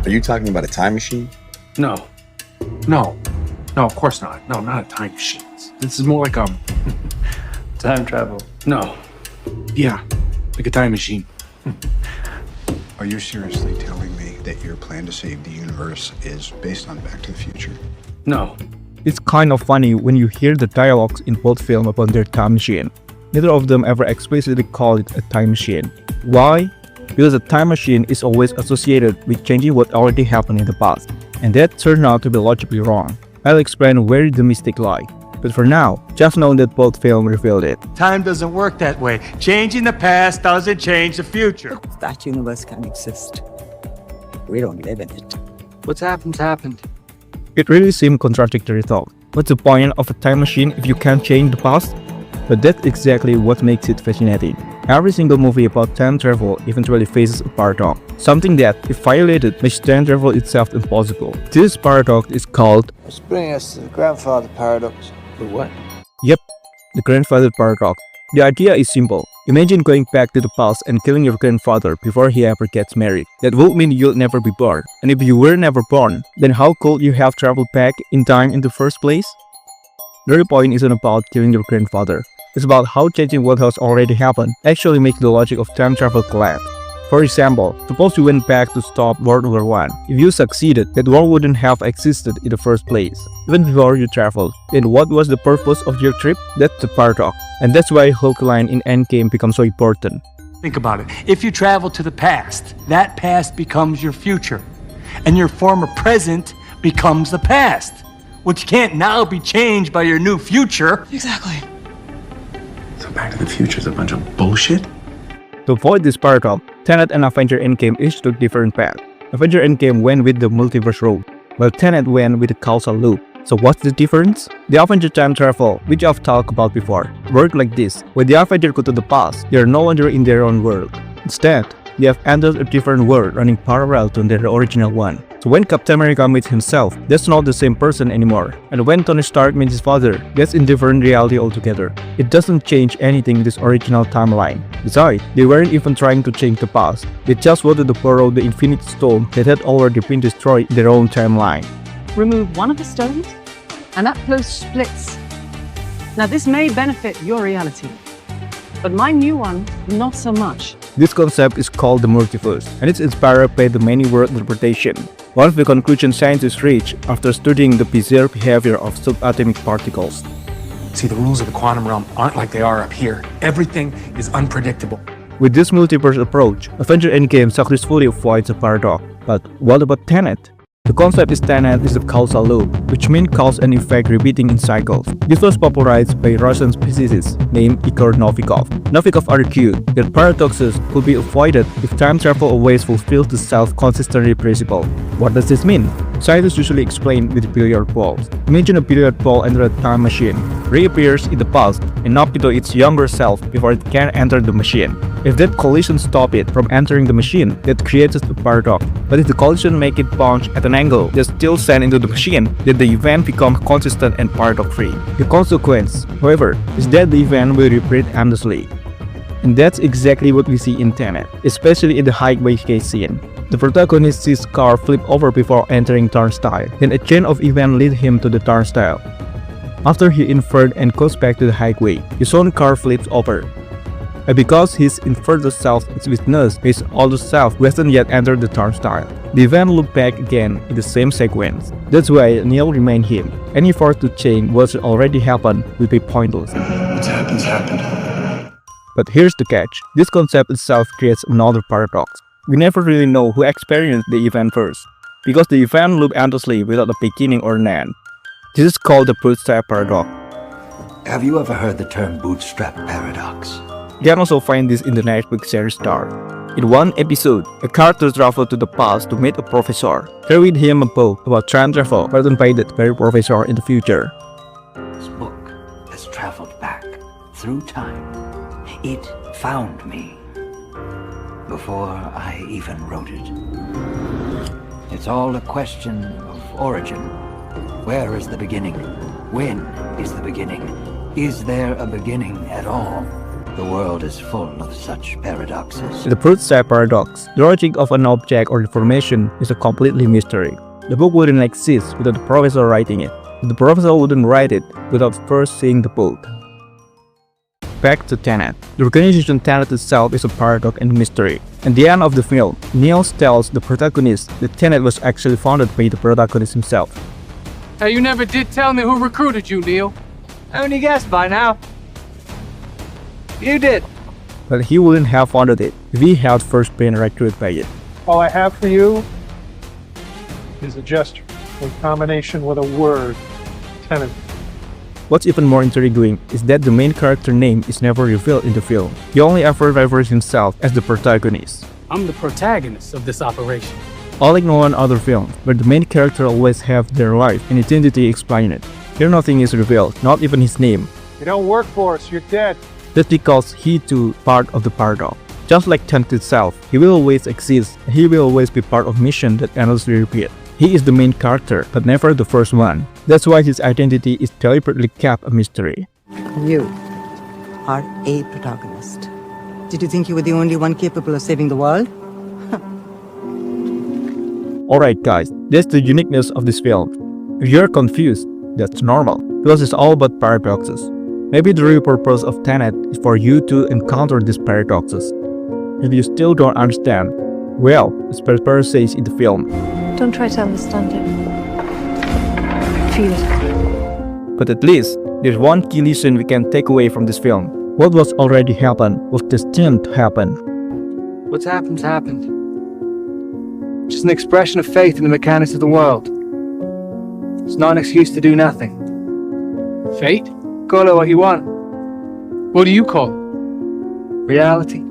Are you talking about a time machine? No. No, of course not. No, not a time machine. This is more like Time travel. No. Yeah, like a time machine. Are you seriously telling me that your plan to save the universe is based on Back to the Future? No. It's kind of funny when you hear the dialogues in both films about their time machine. Neither of them ever explicitly call it a time machine. Why? Because a time machine is always associated with changing what already happened in the past, and that turned out to be logically wrong. I'll explain where the mistake lies. But for now, just know that both films revealed it. Time doesn't work that way. Changing the past doesn't change the future. That universe can exist. We don't live in it. What's happened. It really seemed contradictory thought. What's the point of a time machine if you can't change the past? But that's exactly what makes it fascinating. Every single movie about time travel eventually faces a paradox, something that, if violated, makes time travel itself impossible. This paradox is called... It's bringing us to the grandfather paradox. The what? Yep, the grandfather paradox. The idea is simple. Imagine going back to the past and killing your grandfather before he ever gets married. That would mean you'll never be born. And if you were never born, then how could you have traveled back in time in the first place? The real point isn't about killing your grandfather. It's about how changing what has already happened actually makes the logic of time travel collapse. For example, suppose you went back to stop World War I. If you succeeded, that war wouldn't have existed in the first place, even before you traveled. Then what was the purpose of your trip? That's the paradox. And that's why Hulk line in Endgame becomes so important. Think about it. If you travel to the past, that past becomes your future. And your former present becomes the past, which can't now be changed by your new future. Exactly. So Back to the Future is a bunch of bullshit? To avoid this paradox, Tenet and Avengers Endgame each took different paths. Avengers Endgame went with the multiverse route, while Tenet went with the causal loop. So what's the difference? The Avengers time travel, which I've talked about before, worked like this. When the Avengers go to the past, they are no longer in their own world. Instead, they have entered a different world running parallel to their original one. So when Captain America meets himself, that's not the same person anymore. And when Tony Stark meets his father, that's in different reality altogether. It doesn't change anything in this original timeline. Besides, they weren't even trying to change the past. They just wanted to borrow the Infinity Stone that had already been destroyed in their own timeline. Remove one of the stones, and that close splits. Now this may benefit your reality, but my new one, not so much. This concept is called the multiverse, and it's inspired by the many world interpretation. One of the conclusions scientists reach after studying the bizarre behavior of subatomic particles. See, the rules of the quantum realm aren't like they are up here. Everything is unpredictable. With this multiverse approach, Avengers Endgame successfully avoids a paradox. But what about Tenet? The concept is Tenet is a causal loop, which means cause and effect repeating in cycles. This was popularized by Russian physicist named Igor Novikov. Novikov argued that paradoxes could be avoided if time travel always fulfills the self-consistency principle. What does this mean? Scientists usually explain with billiard balls. Imagine a billiard ball enter a time machine, reappears in the past, and knocks into its younger self before it can enter the machine. If that collision stops it from entering the machine, that creates a paradox. But if the collision makes it bounce at an angle that still sends into the machine, then the event becomes consistent and paradox-free. The consequence, however, is that the event will repeat endlessly. And that's exactly what we see in Tenet, especially in the highway chase scene. The protagonist sees car flip over before entering turnstile, then a chain of events lead him to the turnstile. After he inverted and goes back to the highway, his own car flips over. And because his inverted self is witnessed his older self who hasn't yet entered the turnstile, the event loop back again in the same sequence. That's why Neil remained him. Any effort to change what already happened will be pointless. What's happened. But here's the catch. This concept itself creates another paradox. We never really know who experienced the event first, because the event loops endlessly without a beginning or an end. This is called the Bootstrap Paradox. Have you ever heard the term Bootstrap Paradox? You can also find this in the Netflix series Star. In one episode, a character travels to the past to meet a professor, carrying him a book about time travel written by that very professor in the future. This book has traveled back through time. It found me before I even wrote it. It's all a question of origin. Where is the beginning? When is the beginning? Is there a beginning at all? The world is full of such paradoxes. The Bootstrap Paradox. The logic of an object or information is a completely mystery. The book wouldn't exist without the professor writing it. The professor wouldn't write it without first seeing the book. Back to Tenet. The organization Tenet itself is a paradox and mystery. At the end of the film, Neo tells the protagonist that Tenet was actually founded by the protagonist himself. Hey, you never did tell me who recruited you, Neil. I only guessed by now. You did. But he wouldn't have founded it if he had first been recruited by it. All I have for you is a gesture in combination with a word, Tenet. What's even more intriguing is that the main character name is never revealed in the film. He only ever refers himself as the protagonist. I'm the protagonist of this operation. Unlike no one other film, where the main character always have their life and identity explained. Here nothing is revealed, not even his name. You don't work for us, you're dead. That's because he too part of the paradox. Just like Tenet itself, he will always exist and he will always be part of mission that endlessly repeat. He is the main character, but never the first one. That's why his identity is deliberately kept a mystery. You are a protagonist. Did you think you were the only one capable of saving the world? Alright guys, that's the uniqueness of this film. If you're confused, that's normal, because it's all about paradoxes. Maybe the real purpose of Tenet is for you to encounter these paradoxes. If you still don't understand, well, as Pepper says in the film, don't try to understand it. Feel it. But at least, there's one key lesson we can take away from this film. What was already happened was destined to happen. What's happened's happened. Just an expression of faith in the mechanics of the world. It's not an excuse to do nothing. Fate? Call it what you want. What do you call it? Reality?